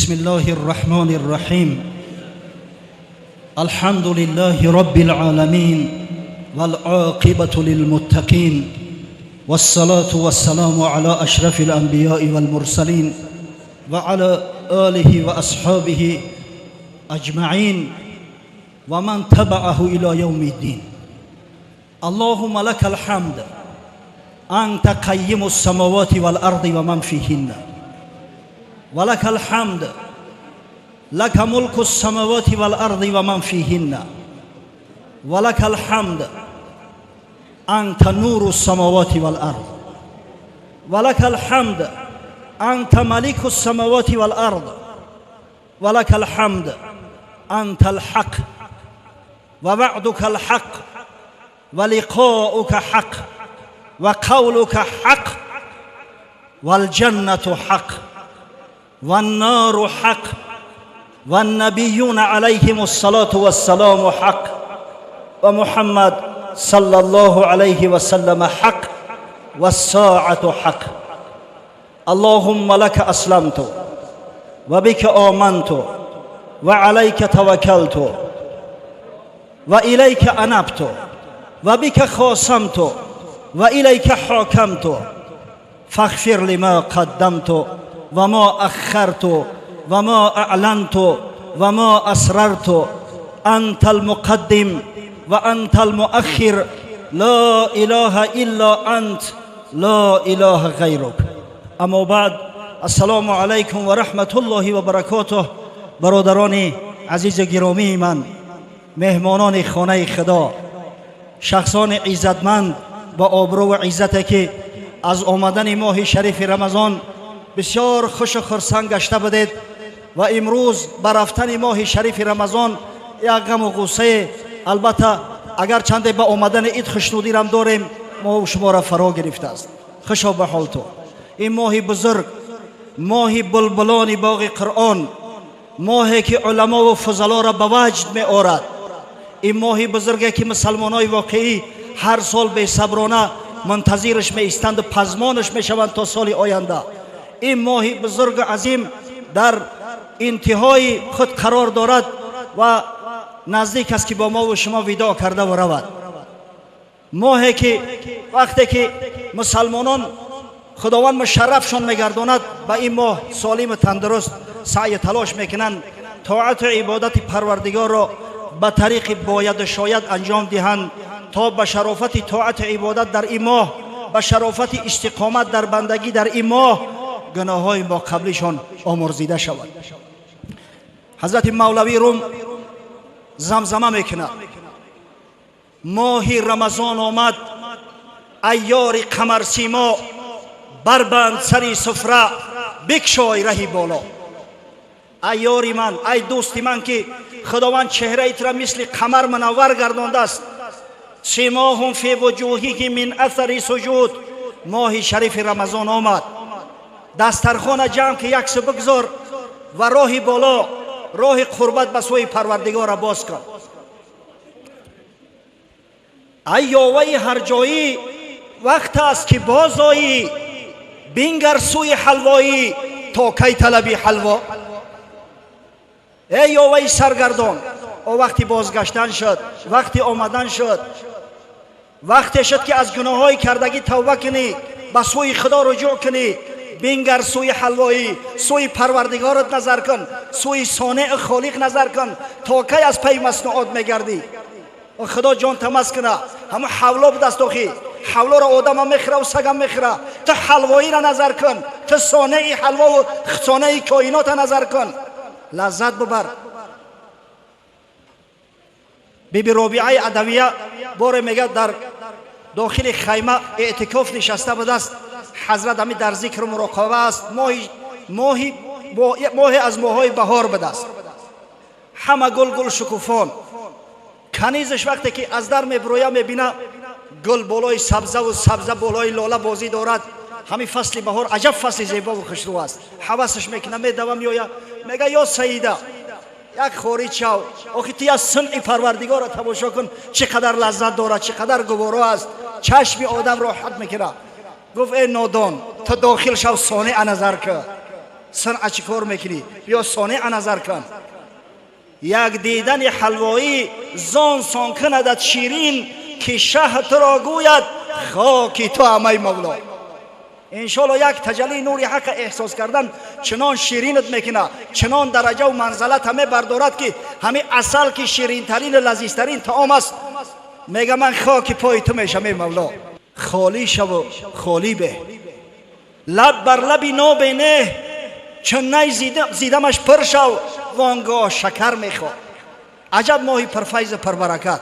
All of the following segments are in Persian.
بسم الله الرحمن الرحيم الحمد لله رب العالمين والعاقبة للمتقين والصلاة والسلام على أشرف الأنبياء والمرسلين وعلى آله وأصحابه أجمعين ومن تبعه إلى يوم الدين. اللهم لك الحمد أنت قيم السماوات والأرض ومن فيهن، ولك الحمد لك ملك السماوات والأرض ومن فيهن، ولك الحمد أنت نور السماوات والأرض، ولك الحمد أنت ملك السماوات والأرض، ولك الحمد أنت الحق ووعدك الحق ولقاؤك حق وقولك حق والجنة حق والنار حق والنبيون عليهم الصلاة والسلام حق ومحمد صلى الله عليه وسلم حق والساعة حق. اللهم لك أسلمت وبك آمنت وعليك توكلت وإليك أنبت وبك خاصمت وإليك حاكمت فاغفر لما قدمت وما أخرت وما أعلنت وما أسررت أنت المقدم وأنت المؤخر لا إله إلا أنت لا إله غيرك. اما بعد، السلام علیکم و رحمت الله و برکاته. برادران عزیز گرامی من، مهمانان خانه خدا، شخصان عزتمند با آبرو و عزت که از آمدن ماه شریف رمضان بسیار خوش و خرسند گشته بودید و امروز بر رفتن ماه شریف رمضان یک غم و غصه، البته اگر چند با آمدن عید خوشنودی رم داریم، ما شما را فرا گرفته است. خوشا به حال تو. این ماه بزرگ، ماه بلبلان باغ قرآن، ماهی که علما و فضلا را به وجد می آورد. این ماه بزرگی که مسلمانای واقعی هر سال به صبرانه منتظرش می ایستند و پزمانش می شوند تا سال آینده. این ماه بزرگ عظیم در انتهای خود قرار دارد و نزدیک است که با ما و شما وداع کرده و رود. ماهی که وقتی که مسلمانان خداوند مشرفشان میگرداند، به این ماه سالم تندرست سعی تلاش میکنند طاعت و عبادت پروردگار را به طریق باید و شاید انجام دهند تا به شرافت طاعت و عبادت در این ماه، به شرافت استقامت در بندگی در این ماه، گناههای ما قبلشان آمرزیده شود. حضرت مولوی روم زمزمه میکند: ماه رمضان آمد ای یار قمر سیما، بربند سری سفره بکشای رهی بالا. ای یاری من، ای دوستی من که خداوند چهره ایت را مثل قمر منور گردانده است. سیماهم فی وجوههم من اثر سجود. ماه شریف رمضان آمد، دسترخوان جمع که یک سو بگذار و راه بالا، راه قربت به سوی پروردگار را باز کن. ای یاوه هر جایی، وقت است که باز آیی، بینگر سوی حلوایی تا کی طلبی حلوا. ای یاوه سرگردان، او وقتی بازگشتن شد، وقتی آمدن شد، وقتی شد که از گناههای کردگی توبه کنی، به سوی خدا رجوع کنی، بینگر سوی حلوایی، سوی پروردگارت نظر کن، سوی صانع خالق نظر کن. تا کی از پی مصنوعات میگردی؟ و خدا جان تمس کنه. همه حولا به دست آخی، حولا را آدم هم میخوره و سگ هم میخوره. تو حلوایی را نظر کن، تو صانع حلوا و صانع کائنات را نظر کن، لذت ببر. بی بی رابعه عدویه باره میگه در داخل خیمه اعتکاف نشسته بود است. حضرت همی در ذکر و مراقبه است. ماهی از ماههای بهار بود است. همه گل گل شکوفان. کنیزش وقتی که از در میبرویه میبینه گل بالای سبزه و سبزه بالای لاله بازی دارد. همین فصل بهار عجب فصل زیبا و خوشرو است. حواسش میکنه، میدوه میآید، میگه یا سیده یک خوری چاو، آخه تو از صنع پروردگار را تماشا کن چقدر لذت دارد، چقدر گوارا است، چشم آدم راحت میکنه. گفت ای نادان، تو داخل شو صانع نظر که صنعت چی کار میکنی؟ بیا صانع نظر کن. یک دیدن حلوایی زان سان کندت شیرین که شه تو را گوید خاکی تو ҳамаи مولا. انشالله یک تجلی نور حق احساس کردن چنان شیرینت میکنه، چنان درجه و منزلت همه بردارد که همه اصل که شیرین ترین لذیذ ترین طعام است. میگه من خاک پای تو میشم ای مولا. خالی شو و خالی به، لب بر لبی نابینه، چون نی زیدمش پر شو وانگاه شکر میخواد. عجب ماهی پرفیض پربرکت.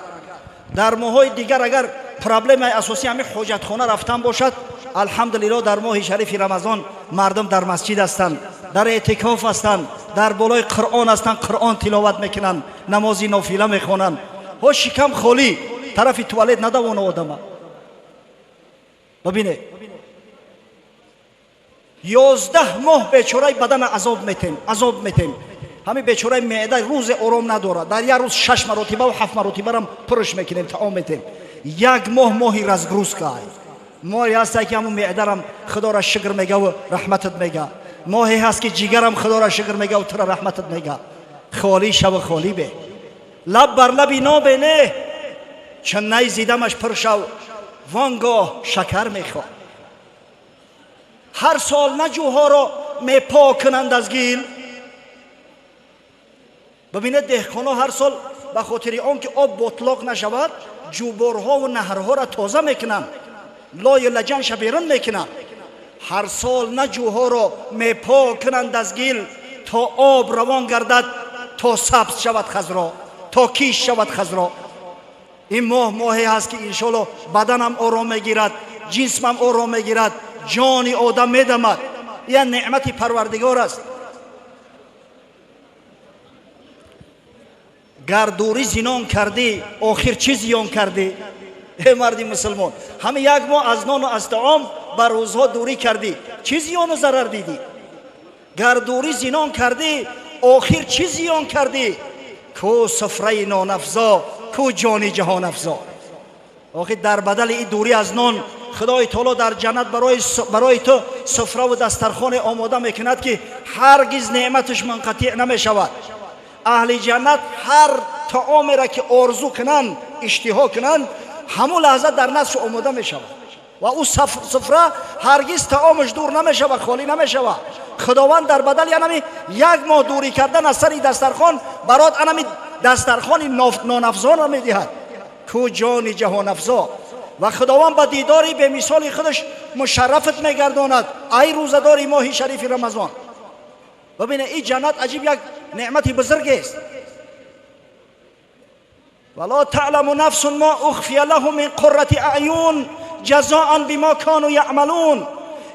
در ماهای دیگر اگر پرابلم اساسی همین حاجت خانه رفتن باشد، الحمدلله در ماه شریف رمضان مردم در مسجد هستند، در اعتکاف هستند، در بالای قرآن هستند، قرآن تلاوت میکنند، نماز نافله میخوانند. ها شکم خالی، طرف توالت ندوانه آدم. ببینه 11 ماه بیچاره بدن عذاب میتیم. همین بیچاره معده روز آرام نداره، در یک روز 6 مرتبه و 7 مرتبه هم پرش میکنیم، طعام میتیم. یک ماهی رزگروز که ماهی هست که همون معده هم خدا را شکر میگه و رحمتت میگه. ماهی هست که جگر هم خدا را شکر میگه و تو را رحمتت میگه. خالی شو خالی به، لب بر لبی نابینه، چون نی زیدمش پر شو وانگاه شکر میخواد. هر سال نجوها را میپاک کنند از گیل. ببینید دهقانا هر سال به خاطر آن که آب بطلاق نشود جوبارها و نهرها را تازه میکنند، لای لجن شبیرن میکنند. هر سال نجوها را میپاک کنند از گیل تا آب روان گردد، تا سبز شود خضرا، تا کیش شود خضرا. این ماهی هست که انشالله بدنم آرام میگیرد، جسمم آرام میگیرد، جانی آدم میدمد. این نعمت پروردگار است. گردوری زینان کردی آخر چی زیان کردی؟ ای مردی مسلمان، همه یک ماه از نان و از طعام بر روزها دوری کردی، چی زیان و ضرر دیدی؟ گردوری زینان کردی آخر چی زیان کردی؟ کو سفره نان افزا، کو جانی جهان افزا. آخر در بدل این دوری از نان خدای تعالی در جنت برای تو سفره و دسترخوان آماده میکند که هرگز نعمتش منقطع نمیشود. اهل جنت هر طعامی را که آرزو کنند، اشتها کنند، همون لحظه در نزدش آماده میشود و او سفره هرگز طعامش دور نمیشود، خالی نمیشود. خداوند در بدل یعنی یک ماه دوری کردن از سر دسترخوان برات انمی دسترخوان نان افزا را میدهد، کو جان جهان افزا. و خداوند با دیداری به مثال خودش مشرفت میگرداند ای روزدار ماه شریف رمضان. ببینه این جنت عجیب یک نعمتی بزرگ است. ولا تعلم نفس ما اخفی له من قرة اعین جزاء بما كانوا یعملون.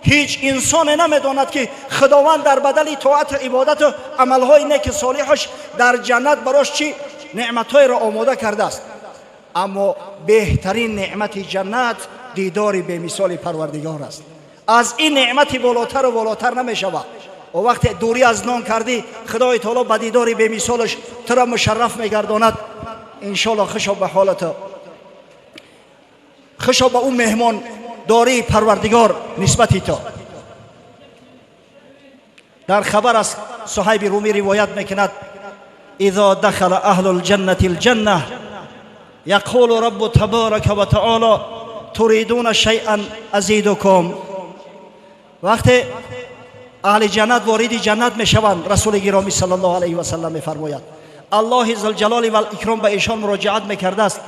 هیچ انسان نمیداند که خداوند در بدل طاعت و عبادت و عملهای نیک صالحش در جنت براش چی نعمتهای را آماده کرده است. اما بهترین نعمت جنت دیداری به مثال پروردگار است. از این نعمتی بالاتر و بالاتر نمی شود. و وقتی دوری از نان کردی خدای تعالی با دیداری به مثالش تو را مشرف میگرداند. انشالله خوشا به حالت، خوشا به اون مهمان داری پروردگار نسبتی تو. در خبر از صهیب رومی روایت میکند اذا دخل اهل الجنة الجنة یقول رب تبارک و تعالی تريدون شیئا ازیدکم. وقتی اهل جنت وارد جنت میشوند رسول گرامی صلی الله علیه و سلم میفرماید الله ذوالجلال و الاکرام به ایشان مراجعت میکرده است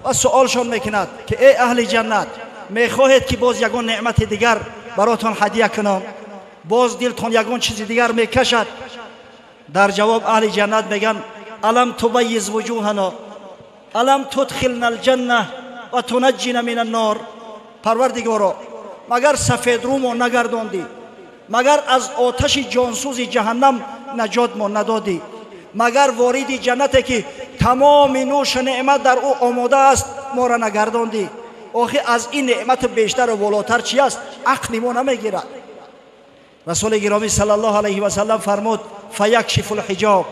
و سوالشان میکند که ای اهل جنت میخواهید که باز یگان نعمت دیگر براتون هدیه کنم؟ باز دلتون یگان چیز دیگر میکشد؟ در جواب اهل جنت میگن الم تبیض وجوهنا الم تدخلنا الجنه و تنجینا من النار. پروردگارا مگر سفید رومو نگرداندی؟ مگر از آتش جانسوز جهنم نجات ما ندادی؟ مگر وارد جنت که تمام نوش نعمت در او آماده است ما را نگرداندی؟ آخه از این نعمت بیشتر و بالاتر چی است؟ عقل ما نمیگیرد. رسول گرامی صلی الله علیه و سلم فرمود فیکشف الحجاب.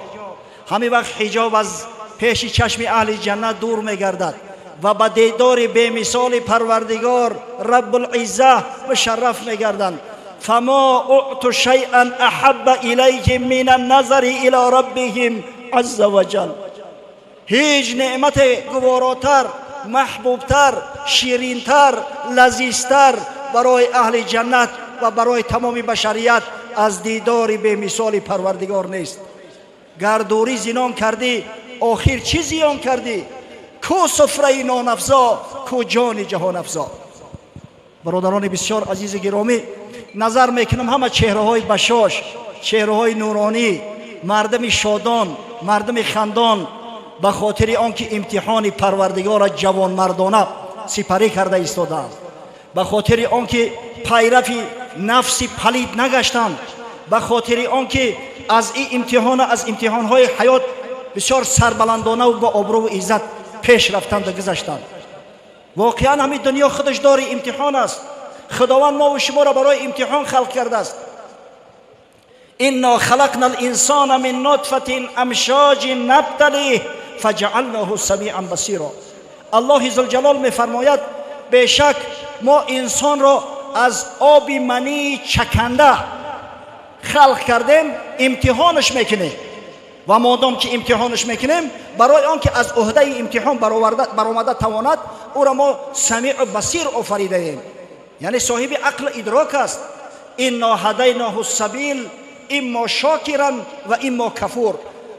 همین وقت حجاب از پیش چشم اهل جنت دور میگردد و با دیدار به مثال پروردگار رب العزه مشرف میگردند. فما اعطوا شيئا احب الیهم من النظر الى ربهم عز وجل. هیچ نعمت گواراتر، محبوبتر، شیرینتر، لذیذتر برای اهل جنت و برای تمام بشریت از دیدار به مثال پروردگار نیست. گردوری زینان کردی، آخر چی زیان کردی؟ کو سفره نان افزا، کو جان جهان افزا. برادران بسیار عزیز گرامی، نظر میکنم همه چهره های بشاش، چهره های نورانی، مردم شادان، مردم خندان، به خاطر آنکه امتحان پروردگار جوان مردانه سپری کرده ایستادند، به خاطر آنکه پیرو نفس پلید نگشتند، به خاطر آنکه از این امتحان، از امتحانهای حیات بسیار سربلندانه و با آبرو و عزت پیش رفتند و گذشتند. واقعا همین دنیا خودش دار امتحان است. خداوند ما و شما را برای امتحان خلق کرده است. انا خلقنا الانسان من نطفه امشاج نبتلیه فجعلناه سمیعا بصیرا. الله ذوالجلال میفرماید بیشک ما انسان را از آب منی چکنده خلق کردیم، امتحانش میکنیم و مادام که امتحانش میکنیم برای آنکه از عهده امتحان برآمده تواند، او را ما سمیع و بصیر آفریده ایم، یعنی صاحب عقل ادراک است. انا هدیناه السبیل اما شاکرا و اما کفور.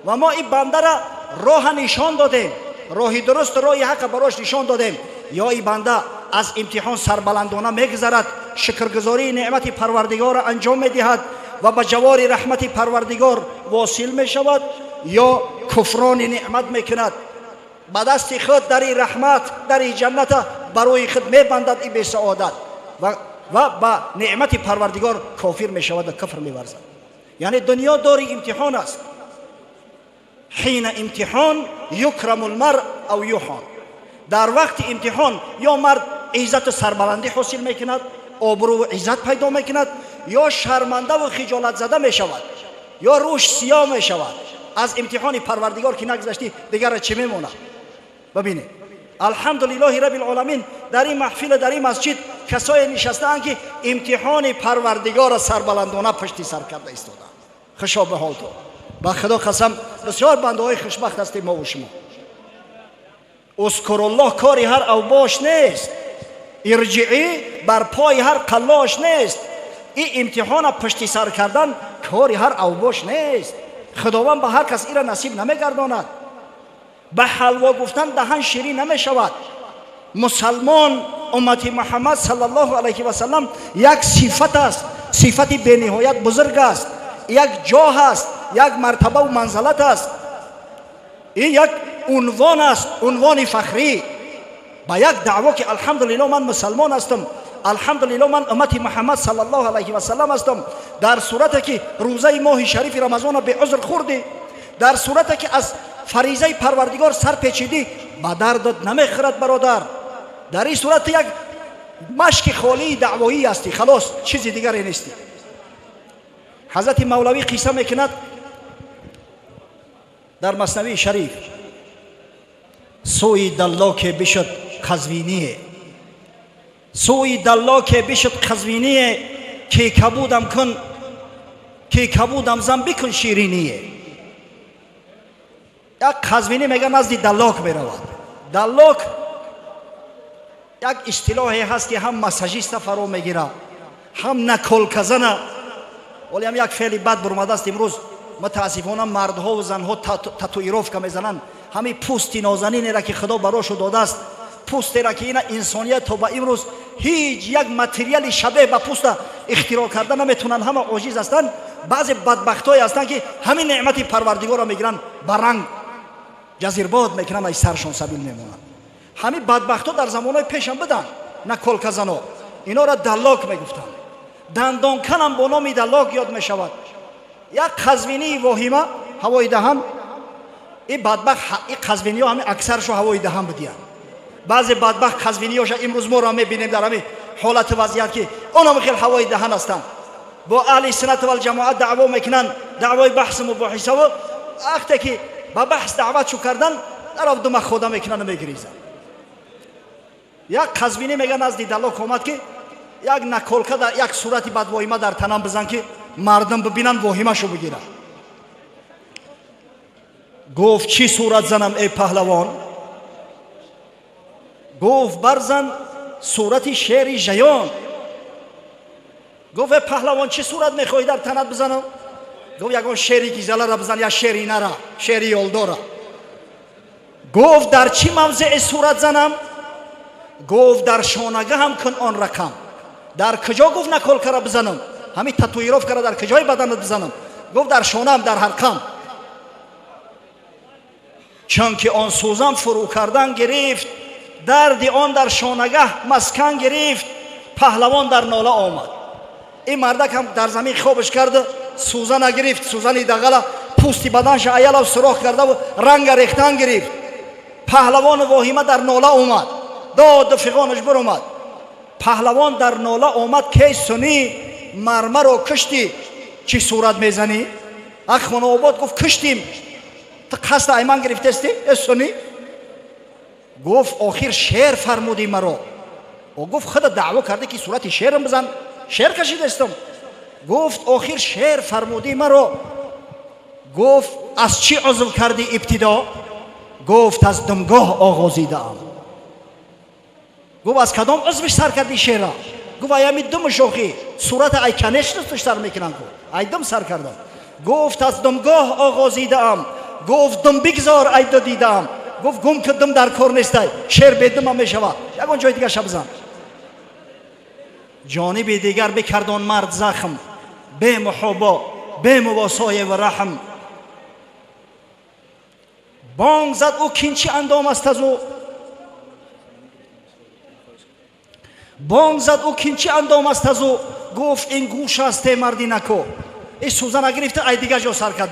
و ما این بنده را راه نشان دادیم، راه درست، راه حق براش نشان دادیم. یا این بنده از امتحان سربلندانه میگذرد، شکرگزاری نعمت پروردگار را انجام میدهد و به جوار رحمت پروردگار واصل میشود، یا کفران نعمت میکند، به دست خود در این رحمت، در این جنت برای خود میبندد این به سعادت و به نعمت پروردگار کافر میشود و کفر میورزد. یعنی دنیا دار امتحان است. حین امتحان یکرم المرء او یهان. در وقت امتحان یا مرد عزت و سربلندی حاصل میکند، آبرو و عزت پیدا میکند، یا شرمنده و خجالت زده میشود، یا روش سیاه میشود. از امتحان پروردگار که نگذشتی دیگر چه میمونه؟ ببینید الحمدلله رب العالمین در این محفل، در این مسجد کسایی نشستند که امتحان پروردگار سربلندانه پشت سر کرده ایستادند. خوشا به حال تو. با خدا قسم بسیار بنده های خوشبخت هستیم ما و شما. اذکر الله کاری هر اوباش نیست، ارجعی بر پای هر قلاش نیست. این امتحان پشت سر کردن کاری هر اوباش نیست. خداوند به هر کس این را نصیب نمیگرداند. به حلوا گفتن دهن شیرین نمی شود. مسلمان امت محمد صلی الله علیه و سلم یک صفت است، صفت به نهایت بزرگ است، یک جاه است، یک مرتبه و منزلت است، این یک عنوان است، عنوان فخری. با یک دعوا که الحمدلله من مسلمان هستم، الحمدلله من امت محمد صلی الله علیه و سلم هستم، در صورتی که روزه ماه شریف رمضان به عذر خوردی، در صورتی که از فریضه پروردگار سر پیچیدی، به دردت نمیخورد برادر. در این صورت یک مشک خالی دعوایی هستی، خلاص چیزی دیگری نیستی. حضرت مولوی قصه میکند در مثنوی شریف، سوی دلا که بشد قزوینیه، سوی دلا که بشد قزوینیه، که کبودم کن، که کبودم زن بکن شیرینیه. یک قزوینی میگه نزدی دلاک میرود. دلاک یک اصطلاحی هست که هم مساجیست فرا میگیره، هم نکلکزنه، ولی هم یک فعلی بد برآمده است. امروز متاسفانه مردها و زنها تاتویروف که میزنن، همین پوست نازنینی را که خدا براشو داده است، پوستی را که این انسانیت تا به امروز هیچ یک متریال شبیه به پوست اختراع کرده نمیتونن، همه عاجز هستند. بعضی بدبختای هستند که همین نعمت پروردگار را میگیرن، برنگ جزیرباد میکنن، ای سرشون سبیل میمونن. همین بدبختا در زمانهای پیشم بدن، نه کلکزنا، اینا را دلاک میگفتن. دندانکن هم با نام دلاک یاد میشود. یک قزوینی واهمه هوای دهن، این بدبخت این قزوینی ها همین اکثرشو هوای دهن بدیان. بعضی بدبخت قزوینی هاش امروز ما را میبینیم در همین حالت وضعیت که اونا خیلی هوای دهن هستند. با اهل سنت و الجماعت دعوا میکنن، دعوای بحث مباحثه، و وقتی که با بحث دعوتشو کردن در دم خدا میکنن و میگریزن. یک قزوینی میگن از دلاک اومد که یک наколка در یک صورتی بعد واهمه در تنم بزن که مردم ببینن واهمه‌شو بگیرن. گفت چی صورت زنم ای پهلوان؟ گفت برزن صورت شیر ژیان. گفت ای پهلوان چی صورت میخوای در تنت بزنم؟ گفت یگان شیری که زله را بزن یا شیری نره، شیری یلداره. گفت در چی موضع صورت زنم؟ گفت در شانگه هم کن آن رقم. در کجا گفت نکلکه را بزنم؟ همین تاتویروف کرده در کجای بدنت بزنم؟ گفت در شانه هم در حلقم. چون که آن سوزن فرو کردن گرفت، درد آن در شانگه مسکن گرفت، پهلوان در ناله آمد. این مردک هم در زمین خوابش کرده، سوزن نگرفت، سوزنی دغلا پوستی بدنش ایلا و سراخ کرده و رنگ ریختن گرفت. پهلوان واهمه در ناله آمد، داد فغانش برآمد. پهلوان در ناله آمد که سنی مرمر و کشتی چی صورت میزنی؟ اخوان آباد گفت کشتیم. تو قصد ایمان گرفتستی؟ سنی گفت آخر شیر فرمودی مرا. او گفت خدا دعوا کرده که صورت شیرم بزن، شیر کشیدستم. گفت آخر شیر فرمودی مرا. گفت از چی عزو کردی ابتدا؟ گفت از دمگاه آغازیدم. گفت از کدام عضوش سر کردی شیره؟ گفت ایمی دم شوخی صورت ای کنش نستش سر میکنن. گفت ای دم سر کردم. گفت از دمگاه آغازیدم. گفت دم بگذار ای دو دیدم. گفت گم که دم در کار نیستی، شیر به دم هم میشود. یکان جای دیگر شب بزن. جانب دیگر بکردان مرد زخم، به محابا به مواسای و رحم. بانگ زد او کینچی اندام است از او. بانگ زد او کینچی اندام است از او. گفت این گوش است مردی نکو. این سوزن اگرفته ای دیگر جا سر کرد.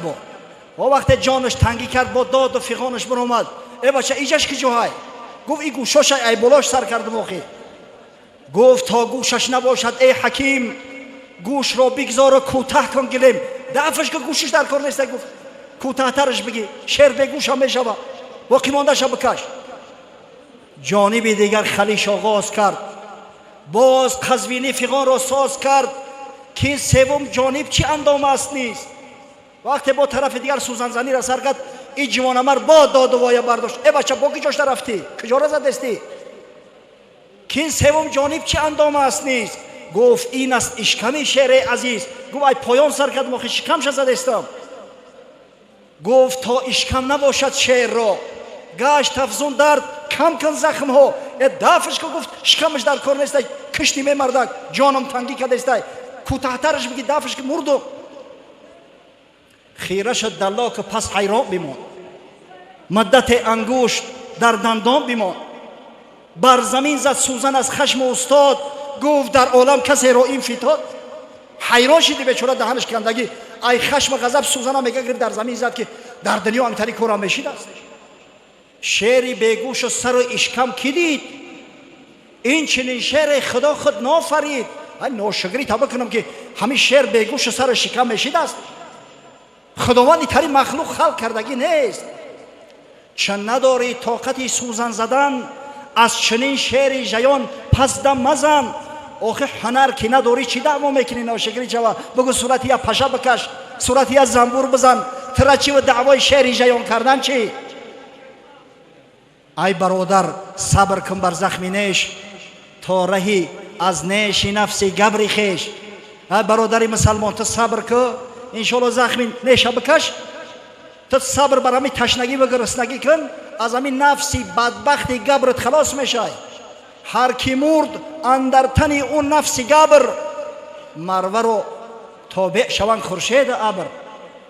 با وقت جانش تنگی کرد با داد و فغانش برآمد. ای بچه ایجاش کی جوهای؟ گفت ای گوشش ای بلاش سر کرد موخی. گفت تا گوشش نباشد ای حکیم، گوش را بگذار و کوتاه کن گلیم. دفعش که گوشش در کار نیست. گفت کوتاه ترش بگی، شیر به گوش هم میشود، باقی مانده شب بکش. جانب دیگر خلیش آغاز کرد، باز قزوینی فغان را ساز کرد که سوم جانب چی اندام است نیست. وقتی با طرف دیگر سوزن زنی را سر کرد، این جوان مرد با داد و وایه برداشت. ای بچه با کی جاش رفتی؟ کجا را زدستی؟ که این سوم جانب چی اندام است نیست. گفت این است اشکمی شیر عزیز. گفت ای پایان سر کرد مخی شکمش زدستم. گفت تا اشکم نباشد شیر را، گشت افزون درد کم کن زخم ها. دفعش که گفت شکمش در کار نیست، کشتی می مردک جانم تنگی کدستی، کوتاهترش بگی دفعش که مردو. خیره شد دلا که پس حیران بمان، مدت انگشت در دندان بمان. بر زمین زد سوزن از خشم استاد. گفت در عالم کسی را این فتاد. حیران شدی بیچاره دهنش کندگی. ای خشم غضب سوزن هم میگه گرفت در زمین زد که در دنیا همتری کورا میشید است. شیری بیگوش و سر و اشکم کی دید؟ این چنین شیر خدا خود نافرید. ای ناشکری تا بکنم که همین شیر بیگوش و سر و شکم میشید است. خداوندی تری مخلوق خلق کردگی نیست. چون نداری طاقتی سوزن زدن، از چنین شیر ژیان پس دم مزن. آخه هنر که نداری چی دعوا میکنی؟ ناشکری جواب بگو صورتی یا پشه بکش، صورتی یا زنبور بزن، ترچی و دعوای شیر ژیان کردن چی؟ ای برادر صبر کن بر زخمی نیش، تا رهی از نیش نفسی گبری خیش. ای برادری مسلمان تو صبر کن، انشالله زخمی نیشه بکش. تو صبر بر همین تشنگی و گرسنگی کن، از همین نفسی بدبختی گبرت خلاص میشه. هر کی مرد اندر تنی اون نفسی گبر، مروه رو تابع شوند خورشید ابر،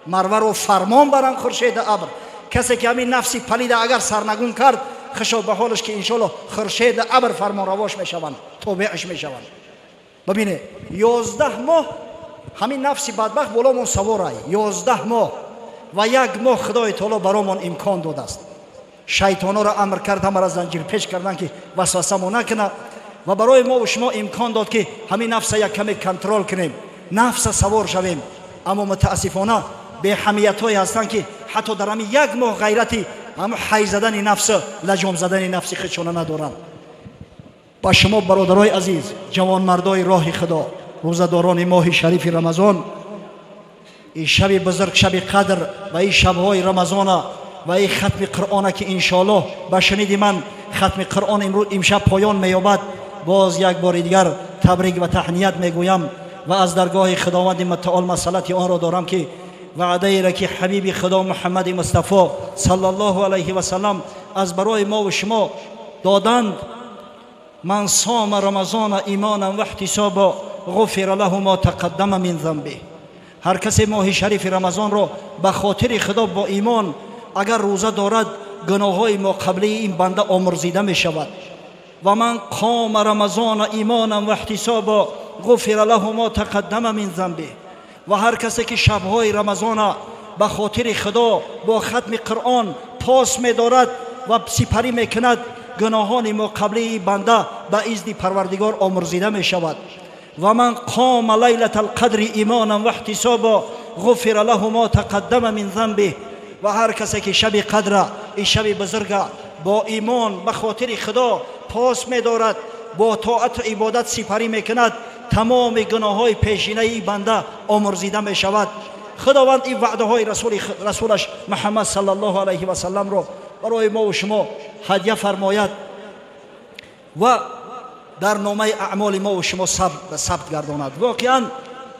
مروه رو فرمان برن خورشید ابر. کسی که همین نفسی پلیده اگر سرنگون کرد، خشو به حالش که انشالله خورشید ابر فرمان رواش میشوند، تابعش میشوند. ببینه 11 ماه همین نفسی بدبخت بالامون سواره، 11 ماه و 1 ماه خدای تعالی برامون امکان داده است. شیطانها را امر کرد همه را زنجیر پیش کردن که وسوسه مو نکنه و برای ما و شما امکان داد که همین نفس یک کمی کنترل کنیم، نفس سوار شویم. اما متاسفانه به حمیت های هستن که حتی در همین 1 ماه غیرتی اما حی زدن نفس، لجام زدن نفس خودشون ندارن. با شما برادرای عزیز، جوانمردای راه خدا، روزداران ماه شریف رمضان، این شب بزرگ، شب قدر و این شبهای رمضان و این ختم قرآن که انشالله به شنید من ختم قرآن امروز امشب پایان می‌یابد، باز یک بار دیگر تبریک و تهنیت میگویم و از درگاه خداوند متعال مسئلت آن را دارم که وعده ای را که حبیب خدا محمد مصطفی صلی الله علیه و سلم از برای ما و شما دادند: من صام رمضان ایمانا و احتسابا غفر له ما تقدم من ذنبه. هر کسی ماه شریف رمضان را به خاطر خدا با ایمان اگر روزه دارد، گناههای ما قبلی این بنده آمرزیده می شود. و من قام رمضان ایمانا و احتسابا غفر له ما تقدم من ذنبه. و هر کسی که شبهای رمضان به خاطر خدا با ختم قرآن پاس می دارد و سپری می کند، گناهان ما قبلی بنده به اذن پروردگار آمرزیده می شود. و من قام لیلة القدر ایمانا و احتسابا غفر له ما تقدم من ذنبه. و هر کسی که شب قدر، این شب بزرگ، با ایمان به خاطر خدا پاس می دارد، با طاعت و عبادت سپری می کند، تمام گناههای پیشینه ای بنده آمرزیده می شود. خداوند این وعده های رسولش محمد صلی الله علیه و سلم را برای ما و شما هدیه فرماید و در نامه اعمال ما و شما ثبت گرداند. واقعا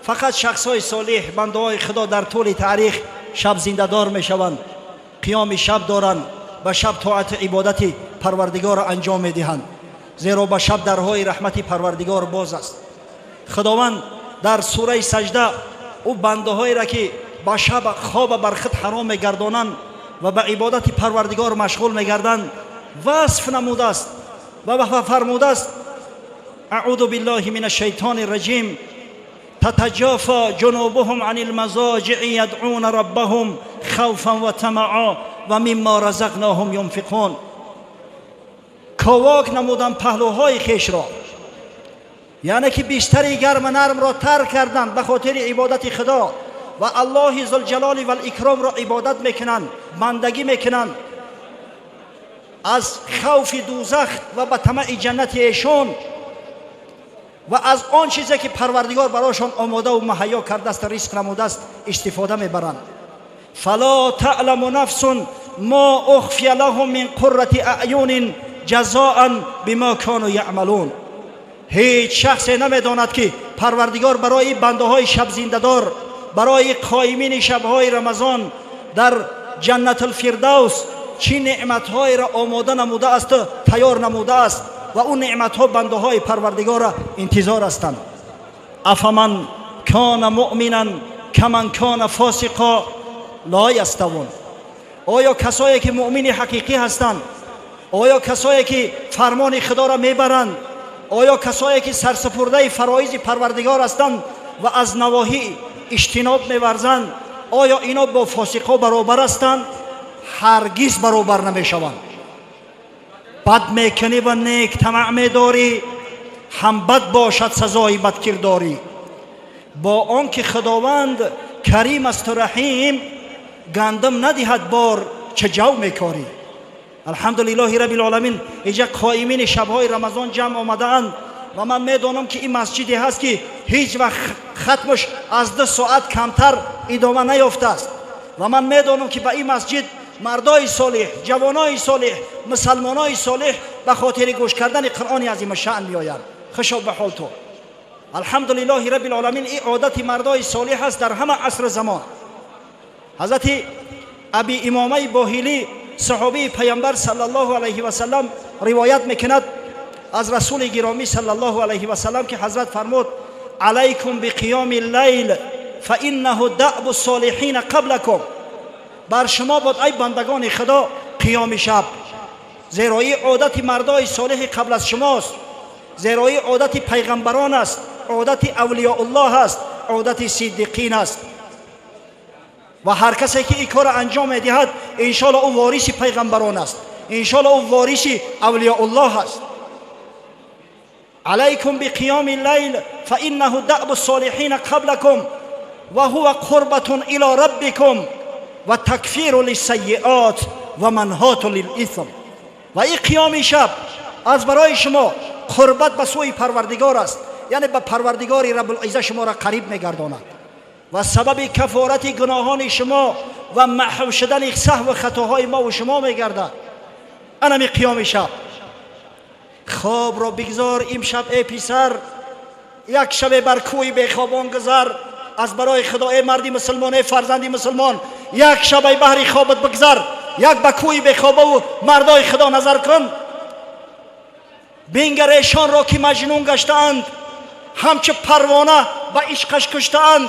فقط شخص های صالح، بنده های خدا در طول تاریخ شب زنده دار می شوند، قیام شب دارند، به شب طاعت عبادت پروردگار انجام می دهند، زیرا به شب درهای رحمت پروردگار باز است. خداوند در سوره سجده او بنده هایی را که به شب خواب بر خود حرام می گردانند و به عبادت پروردگار مشغول می گردند وصف نموده است و فرموده است: اعوذ بالله من الشیطان الرجیم، تتجافى جنوبهم عن المضاجع يدعون ربهم خوفا و طمعا و مما رزقناهم ينفقون. کاواک نمودن پهلوهای خیش را، یعنی که بیشتری گرم و نرم را ترک کردند به خاطر عبادت خدا و الله ذوالجلال و الاکرام را عبادت میکنند، بندگی میکنند، از خوف دوزخ و به طمع جنت ایشان و از آن چیزی که پروردگار برایشان آماده و مهیا کرده است، رزق نموده است، استفاده میبرند. فلا تعلم نفس ما اخفی لهم من قرة اعین جزاء بما كانوا یعملون. هیچ شخصی نمیداند که پروردگار برای بنده های شب زنده دار، برای قائمین شبهای رمضان در جنت الفردوس چی نعمتهای را آماده نموده است، تیار نموده است و اون نعمتها بنده های پروردگار را انتظار هستند. افمن کان مؤمنا کمن کان فاسقا لا یستوون. آیا کسایی که مؤمن حقیقی هستند، آیا کسایی که فرمان خدا را میبرند، آیا کسایی که سرسپرده فرایض پروردگار هستند و از نواهی اجتناب می‌ورزند، آیا اینا با فاسقا برابر هستند؟ هرگز برابر نمیشوند. بد میکنی و نیک طمع می‌داری، هم بد باشد سزای بدکرداری. با آنکه خداوند کریم است و رحیم، گندم ندهد بار چه جو میکاری. الحمدلله رب العالمین. اینجا قائمین شبهای رمضان جمع آمدند و من میدانم که این مسجدی هست که هیچ وقت ختمش از 2 ساعت کمتر ادامه نیافته است و من میدانم که به این مسجد مردای صالح، جوانای صالح، مسلمانای صالح به خاطر گوش کردن قرآن عظیم شأن میآیند. خوشا به حال تو. الحمدلله رب العالمین. این عادت مردای صالح است در همه عصر زمان. حضرت ابی امامه باهیلی صحابی پیامبر صلی الله علیه و سلم روایت میکند از رسول گرامی صلی الله علیه و سلم که حضرت فرمود: علیکم بقیام اللیل فانه دأب الصالحین قبلکم. بر شما باد ای بندگان خدا قیام شب، زیرا این عادت مردای صالح قبل از شماست، زیرا این عادت پیغمبران است، عادت اولیاء الله است، عادت صدیقین است و هر کسی که این کار انجام میدهد انشاءالله او وارث پیغمبران است، انشاءالله او وارث اولیاء الله است. علیکم بقیام اللیل فانه دأب الصالحین قبلکم و هو قربة الی ربکم و تکفیر للسیئات و منهات للإثم. و این قیام شب از برای شما قربت به سوی پروردگار است، یعنی به پروردگار رب العزت شما را قریب میگرداند و سبب کفارت گناهان شما و محو شدن سهو و خطاهای ما و شما میگردد. انمی قیام شب. خواب را بگذار امشب ای پسر، یک شب بر کوی بیخوابان گذر، از برای خدا ای مردی مسلمان، ای فرزندی مسلمان، یک شب ای بحری خوابت بگذر، یک به کوی بیخوابه و مردای خدا نظر کن. بنگر ایشان را که مجنون گشتند، همچه پروانه به عشقش کشتند.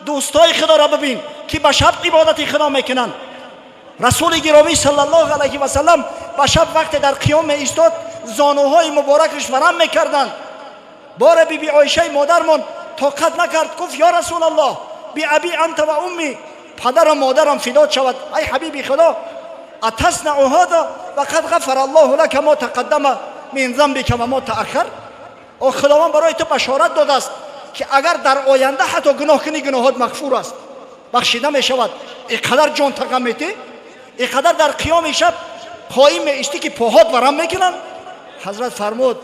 دوستای خدا را ببین که به شب عبادت خدا میکنند. رسول گرامی صلی الله علیه و سلم به شب وقت در قیام می ایستاد، زانوهای مبارکش ورم میکردند. بار بی عایشه مادرمان طاقت نکرد، گفت یا رسول الله بی ابی انت و امی، پدرم مادرم فدات شود، ای حبیبی خدا اتصنع هذا و قد غفر الله لك ما تقدم من ذنبك و ما تأخر. او خداوند برای تو بشارت داده است که اگر در آینده حتی گناه کنی گناهات مغفور است، بخشیده می شود. اینقدر جان تقم میتی، اینقدر در قیام شب قایم میستی که پاهات ورم میکنن. حضرت فرمود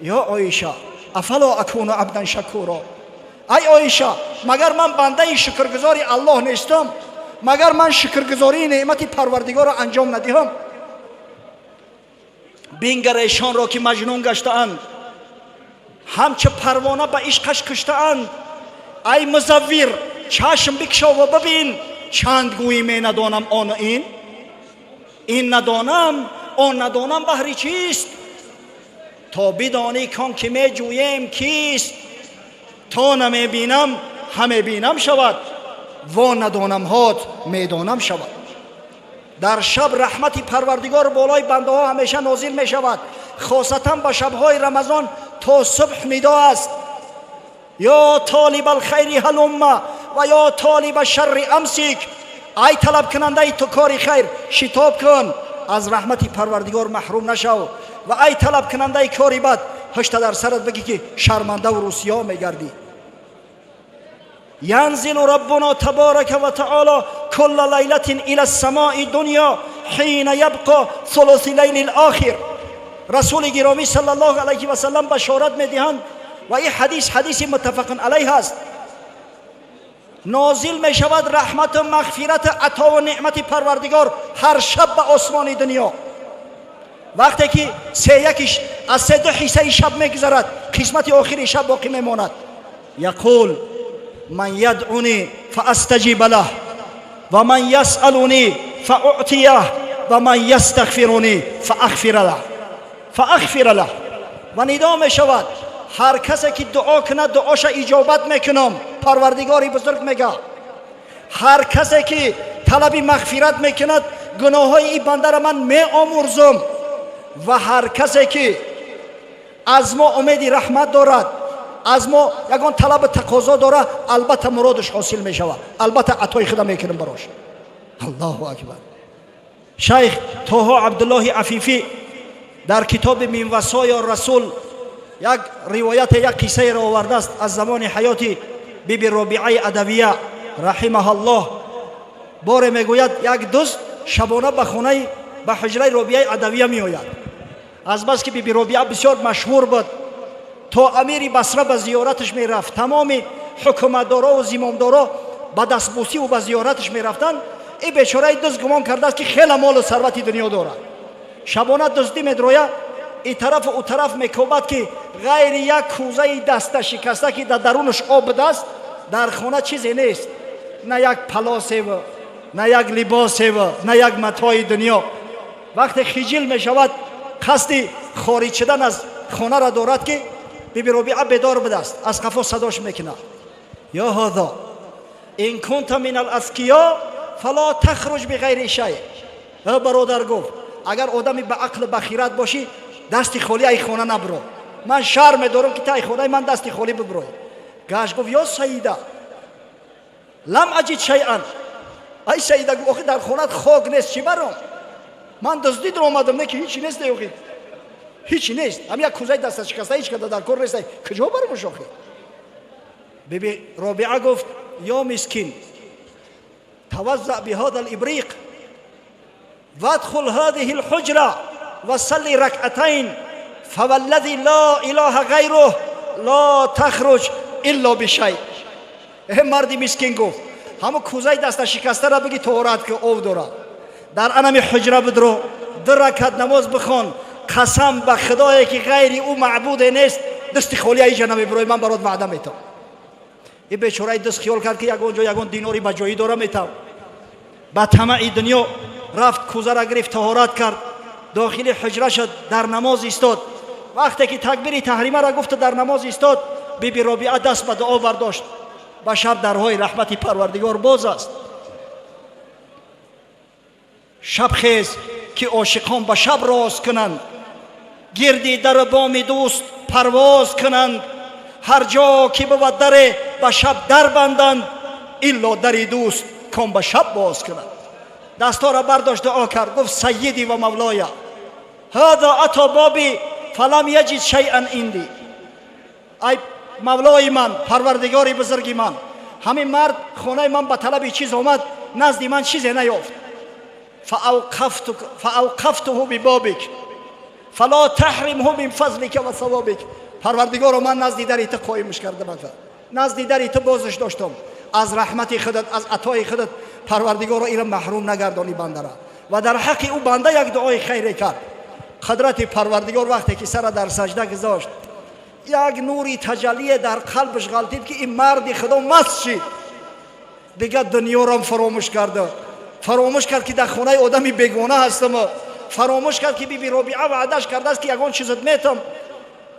یا عایشه افلا اکون عبدا شکورا، ای عایشه مگر من بنده شکرگزاری الله نیستم؟ مگر من شکرگزاری نعمت پروردگار را انجام ندهم؟ بنگر ایشان را که مجنون گشته‌اند، همچه پروانه به عشقش کشته‌اند. ای مزور چشم بکشا و ببین، چند گویی می ندانم آن این ندانم، آن ندانم بهر چیست؟ تا بدانی کان که می جویم کیست. تا نمی بینم همه بینم شود، و ندانم هات میدانم شود. در شب رحمت پروردگار بالای بنده ها همیشه نازل می شود، خاصتا به شبهای رمضان تا صبح ندا است یا طالب الخیر هلم و یا طالب الشر امسک. ای طلب کننده ای تو کاری خیر شتاب کن، از رحمت پروردگار محروم نشو. و ای طلب کننده ای کاری بد، هشت در سرت بگی که شرمنده و رسوا میگردی. ینزل ربنا تبارک و تعالی کل لیلة الى السماء دنیا حین یبقى ثلث لیل الاخر. رسول گرامی صلی الله علیه و سلم بشارت میدهند و این حدیث متفق علیه است. نازل می شود رحمت و مغفرت عطا و نعمت پروردگار هر شب به آسمان دنیا. وقتی که یکیش از 3 حصه شب میگذرد، قسمت آخری شب باقی میماند. یقول من یدعونی فاستجیب له و من یسألونی فاعطیه و من یستغفرونی فاغفر له. و ندا می شود هر کسی که دعا کنه دعاش اجابت میکنم. پروردگاری بزرگ میگه هر کسی که طلب مغفرت میکند گناههای این بنده را من میآمرزم. و هر کسی که از ما امید رحمت دارد، از ما یگان طلب تقاضا داره، البته مرادش حاصل می شود، البته عطای خدا میکنم براش. الله اکبر. شیخ طه عبدالله عفیفی در کتاب من وصایا رسول یک روایت، یک قصه را آورده است از زمان حیات بیبی ربیعه ادویه رحمها الله. بار میگوید یک دوست شبانه به خانه به حجره ربیعه ادویه می آید. از بس که بیبی ربیعه بسیار مشهور بود، تا امیر بصره به زیارتش می رفت، تمام حکومتدارا و زمامدارا به دستبوسی و به زیارتش می رفتند. این بیچاره دوست گمان کرده است که خیلی مال و ثروت دنیا دارد. شبانه دزدی میدروید، این طرف و او طرف میکوبد که غیر یک کوزه دسته شکسته که در درونش آب است در خانه چیزی نیست، نه یک پلاس و نه یک لباس و نه یک متاع دنیا. وقتی خجل می شود قصد خارج شدن از خانه را دارد که بیبی ربیعه بیدار بده است، از قفا صداش میکنه یا هذا این کنت من الاذکیا فلا تخرج بغیر شیء. برادر گفت اگر آدمی به عقل بخیرت باشی دستی خالی ای خانه نبرو، من شرم دارم که تای خانه من دستی خالی ببروی. گشت گفت یا سیده لم اجد شیئا. ای سیده گفت آخه در خانت خاک نیست چی برام؟ من دزدی در آمدم نه که هیچی نیست. دیوخی هیچی نیست، هم یک کوزه دست شکسته هیچ کده در کار نیست، کجا برم شاخی؟ بیبی رابعه گفت یا مسکین توضع بهذا الابریق وادخل هذه الحجره وصلي ركعتين فوالذی لا اله غیره لا تخرج الا بشیء. مردی مسکین گفت همو کوزه دست شکسته را بگی طهارت که او داره، در انم حجره بدرو، 2 رکعت نماز بخون، قسم به خدایی که غیر او معبود نیست، دست خالی اینجا نمیبروی، من برات وعده میتم. این بیچاره دست خیال کرد که یگون دیناری به جایی داره میتم، با طمع دنیا رفت کوزه را گرفت طهارت کرد، داخل حجره شد، در نماز ایستاد. وقتی که تکبیر تحریمه را گفت در نماز ایستاد، بیبی رابعه دست به دعا برداشت. با شب درهای رحمت پروردگار باز است. شب خیز که عاشقان به شب راز کنند، گردی در بام دوست پرواز کنند. هر جا که بود در به شب در بندند، الا در دوست کن به شب باز کنند. دستا را برداشت دعا کرد، گفت سیدی و مولایا هذا اتی بابی فلم یجد شیئا عندی. ای مولای من، پروردگاری بزرگی من، همین مرد خانه من به طلب چیز آمد، نزد من چیزی نیافت. فاوقفته ببابک فلا تحرمه من فضلک و ثوابک. پروردگار من نزد در تو قایمش کردم، نزد در تو بازش داشتم. از رحمت خودت، از عطای خودت پروردگار را محروم نگردانی بنده را. و در حق او بنده یک دعای خیر کرد. قدرت پروردگار وقتی که سر در سجده گذاشت، یک نوری تجلی در قلبش غلطید که این مرد خدا مست شد، دیگه دنیا را فراموش کرده. فراموش کرد که در خانه آدمی بیگانه هستم، فراموش کرد که بیبی رابعه وعدش کرده است که یگان چیزت میتم.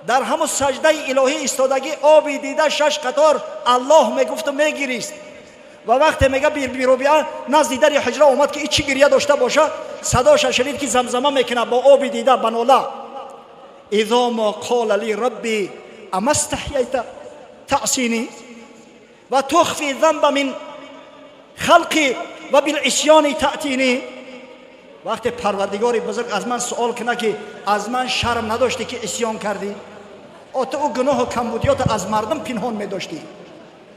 در همون سجده الهی ایستادگی آبی دیده 6 قطار الله میگفت و میگریست. و وقتی میگه بیبی رابعه نزد در حجره اومد که این چی گریه داشته باشه، صداش شنید که زمزمه میکنه با آبی دیده بناله: اذا ما قال لی ربی اما استحییت تعصینی و تخفی ذنب من خلقی و بالعصیان تأتینی. وقتی پروردگار بزرگ از من سوال کنه که از من شرم نداشتی که عصیان کردی؟ تو او گناه و کمبودیات از مردم پنهان می‌داشتی،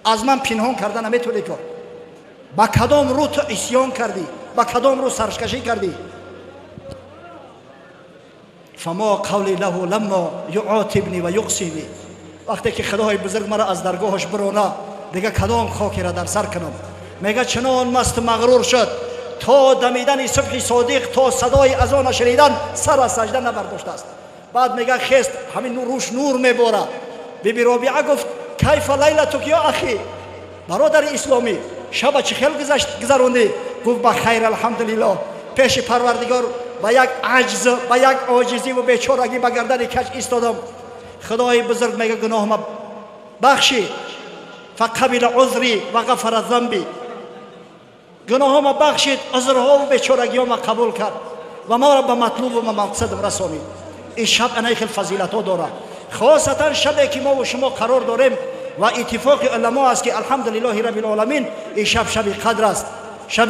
از من پنهان کردن نمیتونی که. با کدام رو تو عصیان کردی؟ با کدام رو سرکشی کردی؟ فما قولی له لما یعاتبنی و یقصینی. وقتی که خدای بزرگ مرا از درگاهش برونه، دیگه کدام خاکی را در سر کنم؟ میگه چنان مست مغرور شد تا دمیدن صبح صادق، تا صدای اذان شنیدن سر از سجده نبرداشته است. بعد میگه خست همین روش نور میباره. بیبی رابعه گفت کیف لیلتک یا اخی، برادر اسلامی شب چه خیل گذروندی؟ گفت با خیر الحمدلله. پیش پروردگار با یک عجز، با یک عاجزی و بیچارگی به گردن کج ایستادم. خدای بزرگ میگه گناه ما بخشی، فقبل عذری و غفر ذنبی. گناه ما بخشید، عذرها و بیچارگی ما قبول کرد و ما را به مطلوب و مقصد رسانید. این شب انایخ فضیلت ها داره، خاصتا شبی که ما و شما قرار داریم و اتفاق علما است که الحمدلله رب العالمین این شب شب قدر است، شب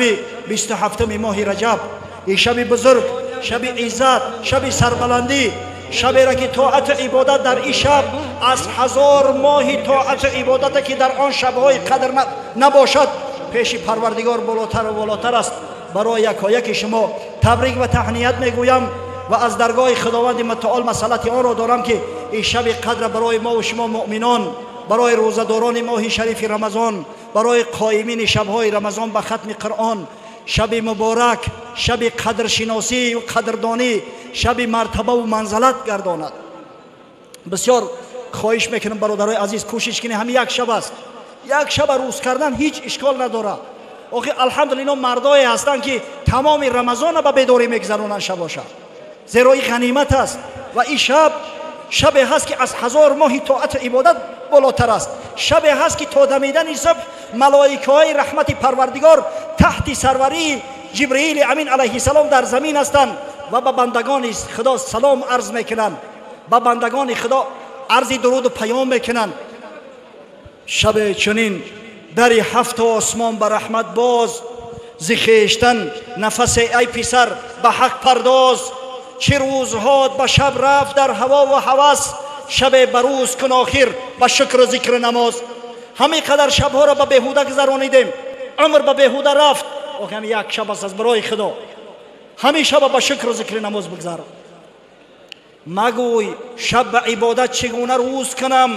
27 ماه رجب. این شب بزرگ، شب عزت، شب سربلندی، شبی را که طاعت عبادت در این شب از 1000 ماه طاعت عبادت که در آن شبهای قدر نباشد پیش پروردگار بالاتر و بالاتر است. برای یکایک شما تبریک و تهنیت میگویم و از درگاه خداوند متعال مسئلت آن را دارم که این شب قدر برای ما و شما مؤمنان، برای روزه‌داران ماه شریف رمضان، برای قائمین شب‌های رمضان به ختم قرآن، شب مبارک، شب قدر شناسی و قدردانی، شب مرتبه و منزلت گرداند. بسیار خواهش میکنم برادرای عزیز کوشش کنید، همین یک شب است. یک شب روز کردن هیچ اشکال نداره. آخه الحمدلله مردایی هستند که تمام رمضان به بیداری میگذرونن شباشه، زیرا این غنیمت است. و این شب شبی هست که از 1000 ماه طاعت عبادت بالاتر است. شبی هست که تا دمیدن صبح ملائکه های رحمت پروردگار تحت سروری جبرئیل امین علیه السلام در زمین هستند و به بندگان خدا سلام عرض میکنند، به بندگان خدا عرض درود و پیام میکنند. شب چنین در 7 آسمان به رحمت باز، ز خویشتن نفس ای پسر به حق پرداز. چه روزها به شب رفت در هوا و هوس، شب بروز کن آخر به شکر و ذکر نماز. همین قدر شبها را به بیهوده گذرانیدیم، عمر به بیهوده رفت. و همین یک شب است از برای خدا، همین شب به شکر و ذکر نماز بگذار. مگوی شب عبادت چگونه روز کنم،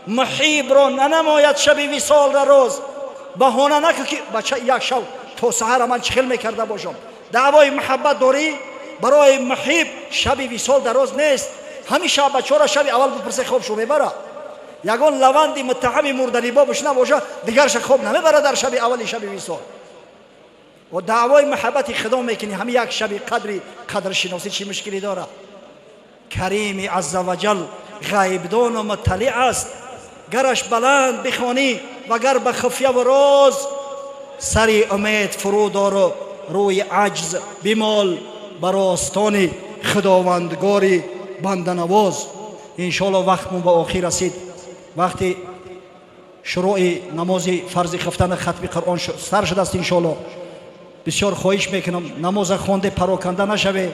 محیب را ننماید شب وصال را روز. بهانه نکن که بچه یک شب تا سحر من چخل میکرده باشم. دعوای محبت داری برای محیب شب وصال در روز نیست. همیشه بچه را شب اول بپرسه خواب شو میبره. یگان لوندی متهم مردنی بابش نباشه دیگرش خواب نمیبره در شب اول شب وصال. و دعوای محبت خدا میکنی همین یک شب قدر شناسی چی مشکلی داره؟ کریم عزوجل غیبدان و مطلع است. گرش بلند بخوانی و گر به خفیه و راز، سری امید فرو دار روی عجز بمال بر آستان خداوندگاری بنده نواز. انشاءالله وقتمون به آخر رسید. وقتی شروع نماز فرض خفتن ختم قرآن سر شده است، انشاءالله بسیار خواهش میکنم نماز خوانده پراکنده نشوه.